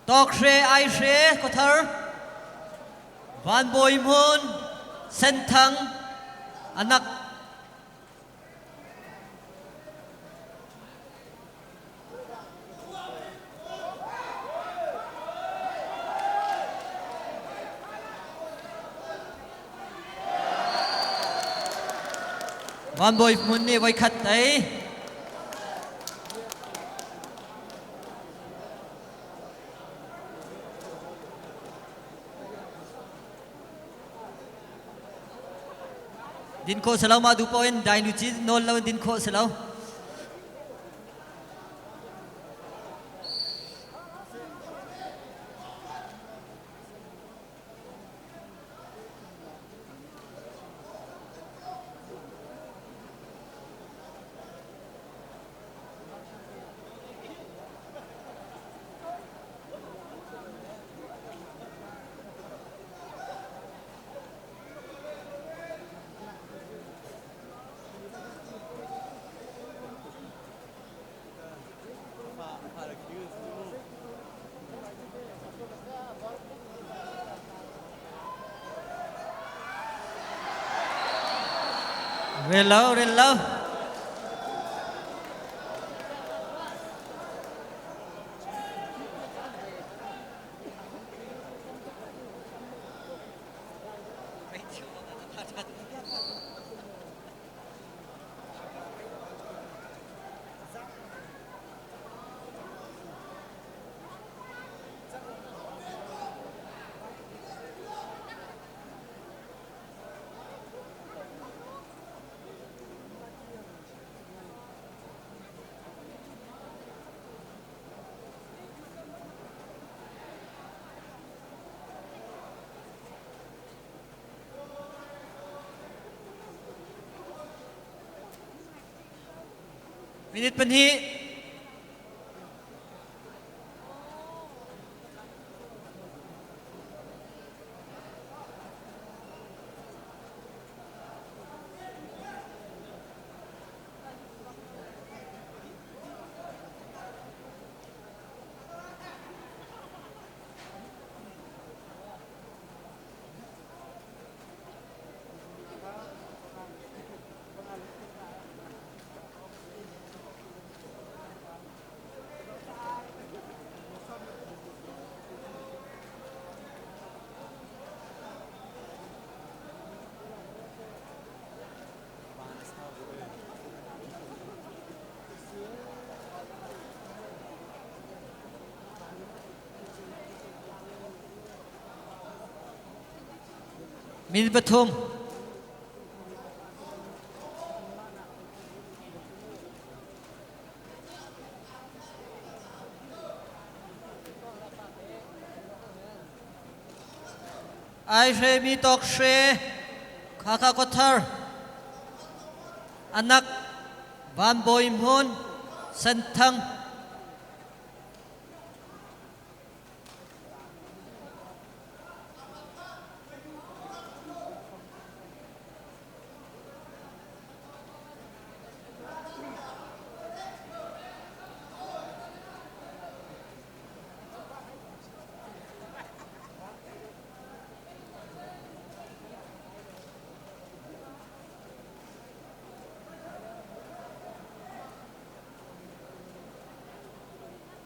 tóc xe ai xe có thở van bồi môn sen thăng anak van bồi môn ni vai khát ấy din ko salaw ma du point dai nu chi nol law din ko salaw ren lâu minute pan hi minuteปฐมไอเชมีตอกเชข้าก็เธออนักบ้านบอยมนเส้นทาง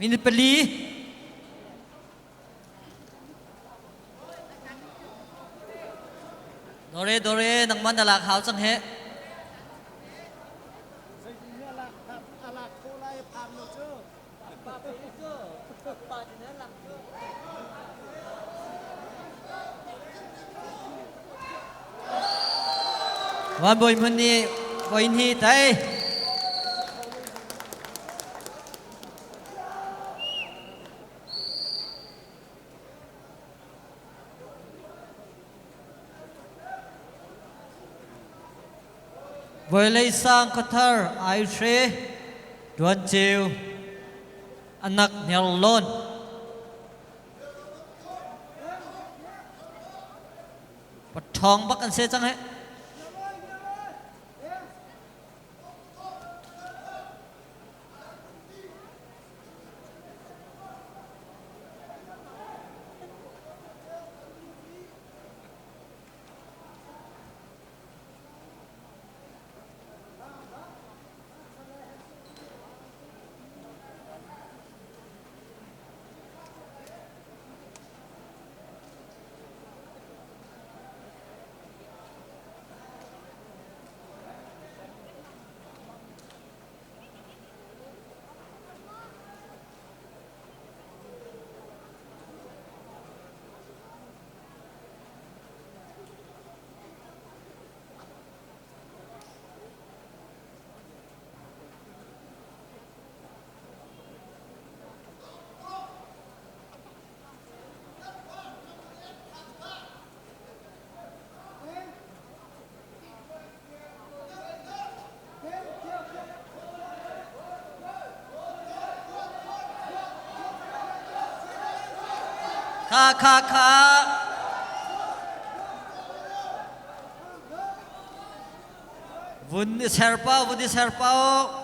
มินิปลีโดเรนังมันตลาดขาวสังเหวันบอยมันนี่บอยนี่ใจเวลัยสังคัทร์ไอเชดวนเจวอนักเนลลอนปัดทองบักอันเซจังเห Kha Vun is herpao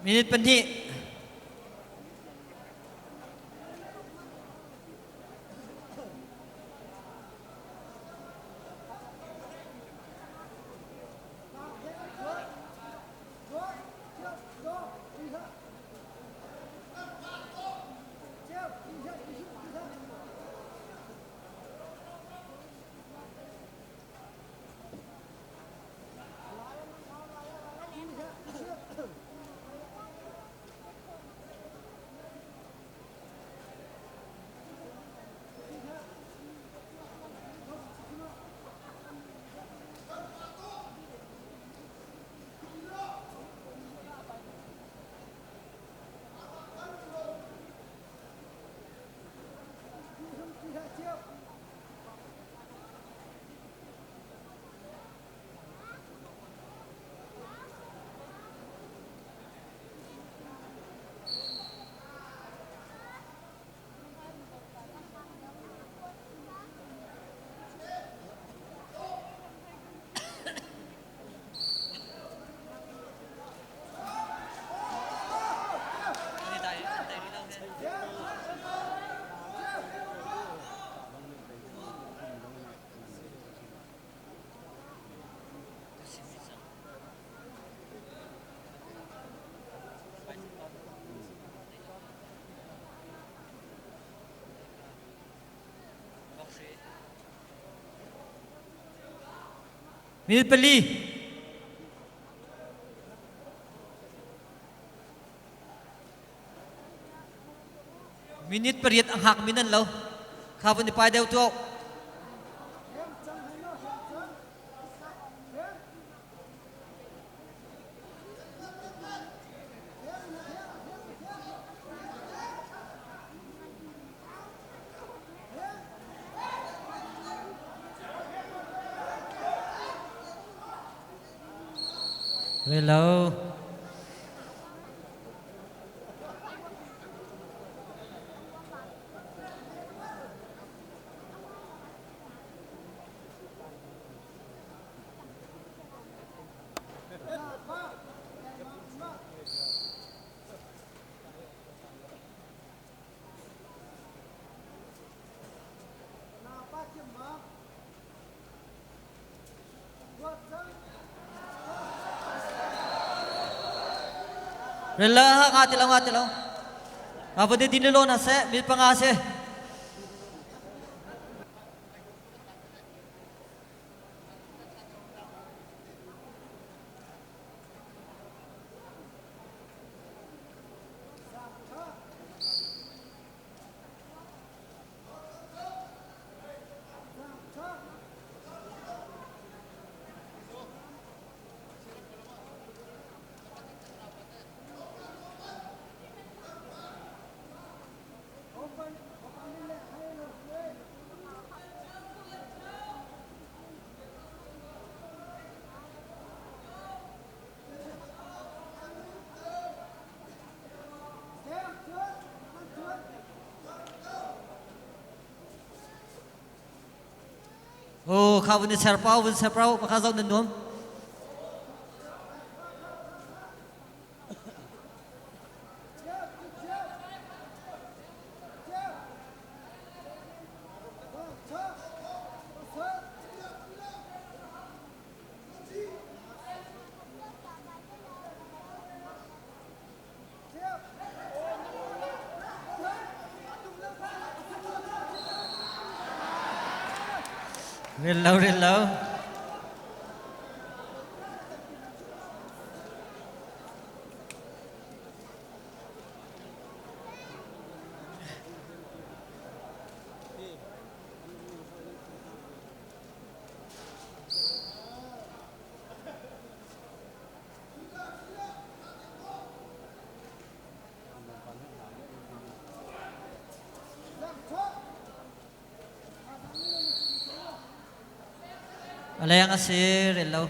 Minute penting Minute pali Minute periat ang hak minan lo Kha Vun Pai Deu tu Hello Rela ngati lo Apa dia dinelo na se Minute pangase Oh, Kha Vun Serpao makazau nanum. Real low. อะไรyang asir elo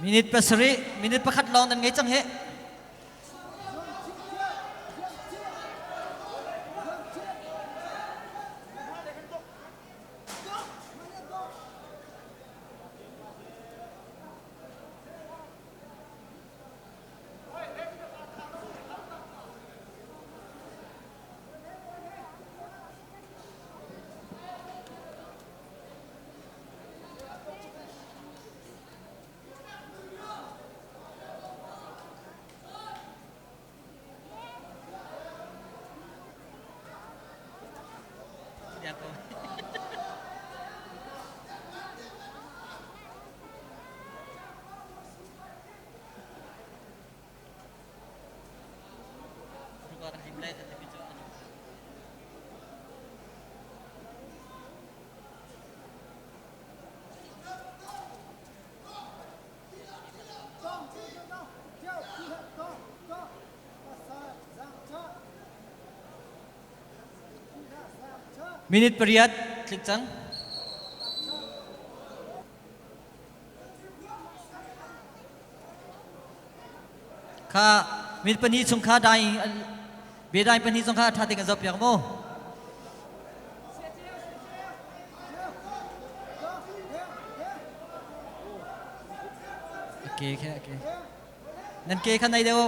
minit pasri minit pakat long dan ngai chang he minit periat klik chang kha minit pani chung kha dai be dai pani chung kha tha te kan zop yak mo okay okay nan ke khan nai deo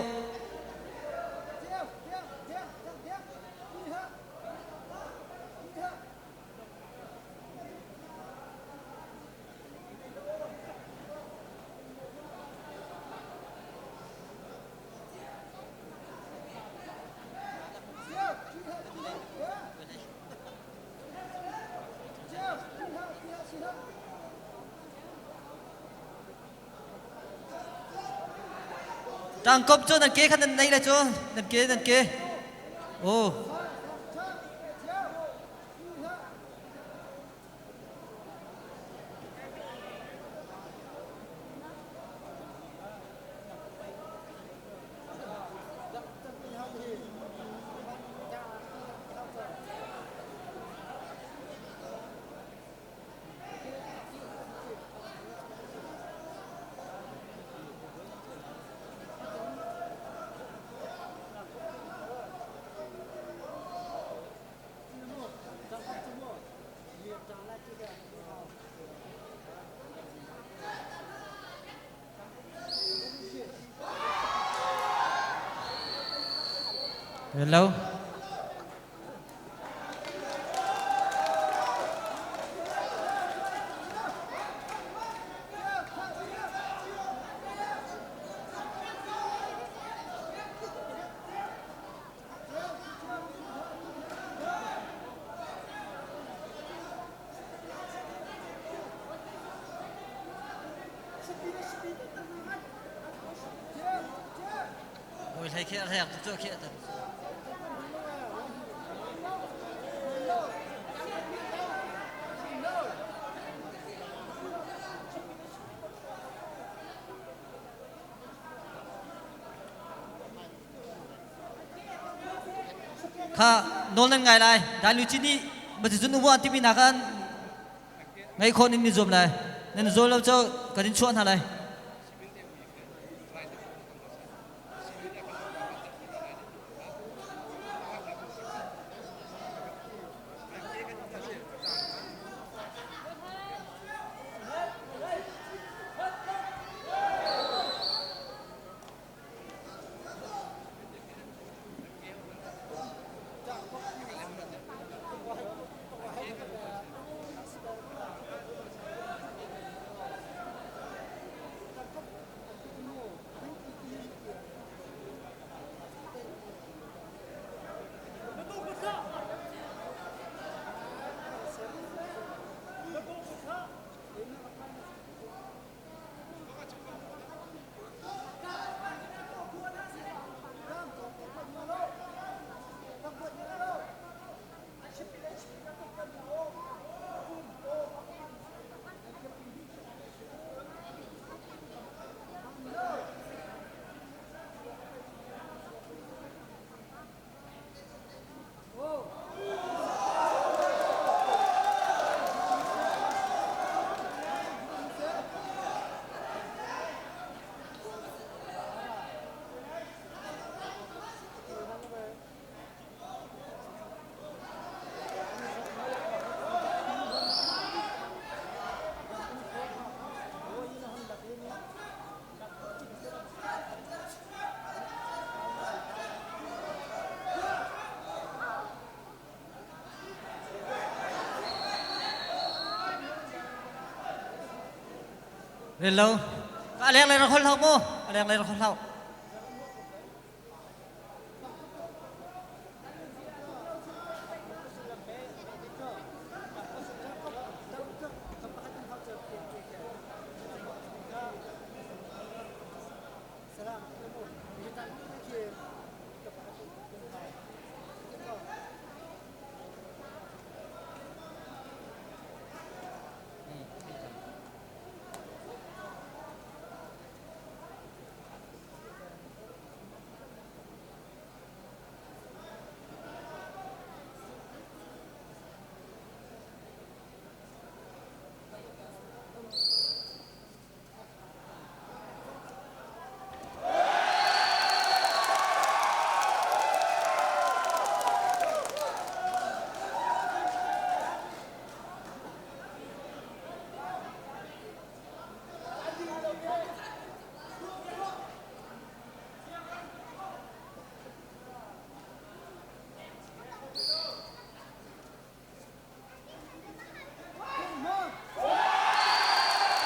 tang kop cho nan ke khan nan nai la cho nan ke oh hello ôi thấy kia thấy chỗ kia thật kha nol nan ngai lai dan lu chini ba chu nu wa ti mi na kan ngai khon ni zoom lai nen zo lo cho ka din chuan ha lai lên lâu anh em lên là con lâu mô anh em lên là con lâu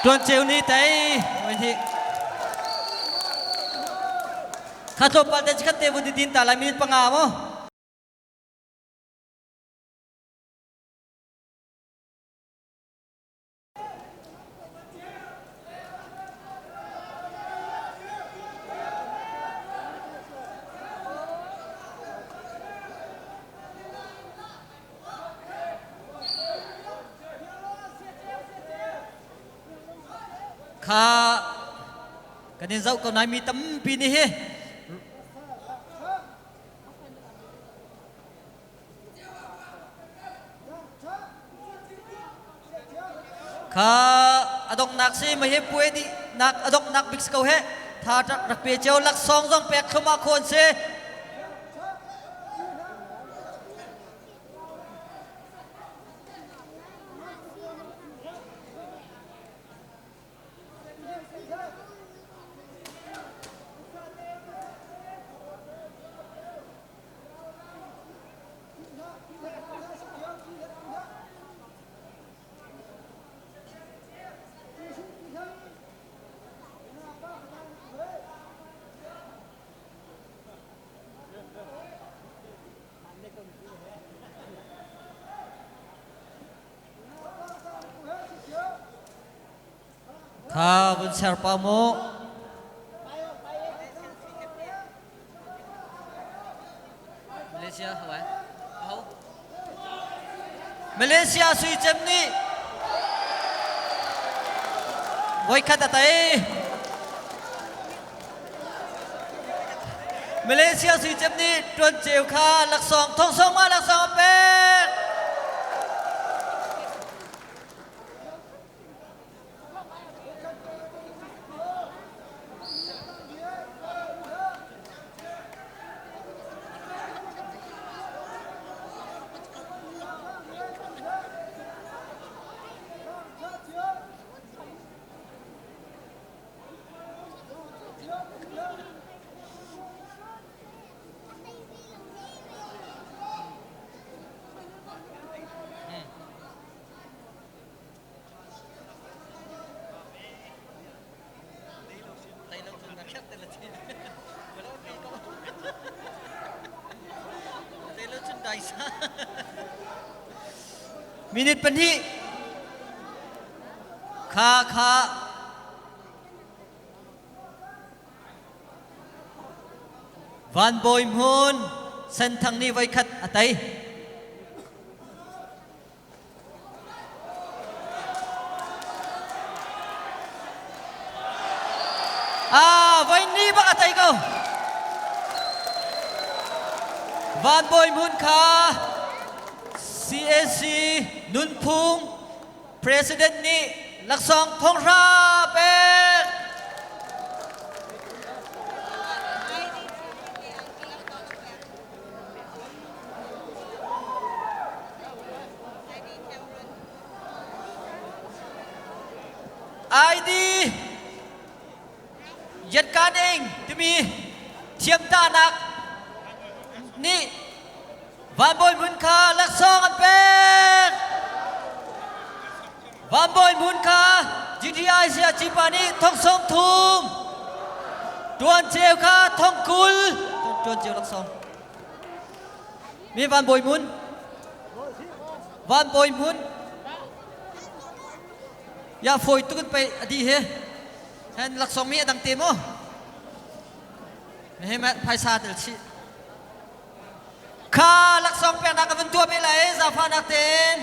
tuần chiều ní tay vậy thì khát chụp bạn chỉ khát tiêu đi tin ta lại minute pang amo kha cái nên dâu câu nói mi tấm pin đi he kha adok nak si mà he puai đi nak adok nak big câu he tha đặc biệt chiều lắc song dòng pek không mặc khôn se kha bun serpa mo Malaysia hả không Malaysia suy chấm đi với khát tay Malaysia suy chấm đi tuần chiều kha lạc song thông song mà lạc song pe minute pen hi kha van boy mun sen thang ni vai khat atai vai ni ba atai ko van boy mun kha CAC Nun Phung President ni Laksong Thong Ra Pek ID จัดการเองที่มีเทียมตาหนักนี่วานบอยมุนคาลักซองอันเป็นวานบอยมุนคา GTI เสียจีปานีทองสองทุมดวนเจียวค่ะทองกุลดวนเจียวลักสองมีวันบอยมุนวันบอยมุนอย่าฝอยตุนไปอดีเฮแทนลักสองมีดังเต็มอ๋อไม่ให้แม่ไพศาลชีข้าลักสองเป็นนักบันตัวไปเลยซาฟานักเต้น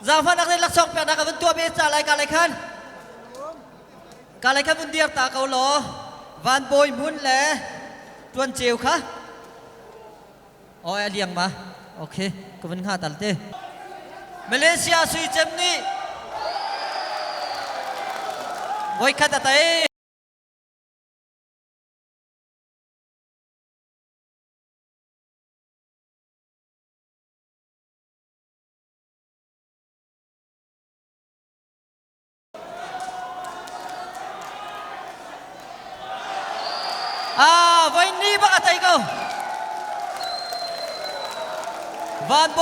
ซาฟานักเต้นลักสองเป็นนักบันตัวไปจ่าอะไรกันอะไรขันกันอะไรขันบุญเดียบตาเขาหล่อวันโบยมุนแหละจวนเจียวค่ะอ๋อเลี้ยงมาโอเคก็เป็นข้าตัดเต้มาเลเซียสุยเจมนี่ไว้ขัดตาไว้นี่บักอะไรก็วันโบ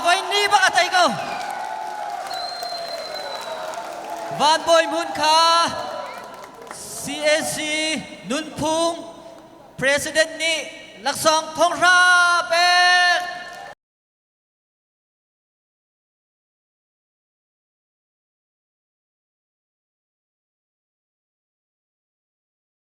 ไว้นี่บักอะไรก็วันโบยมุนค่ะ CAC นุนพุง President นี่ลักษองทองราเป็น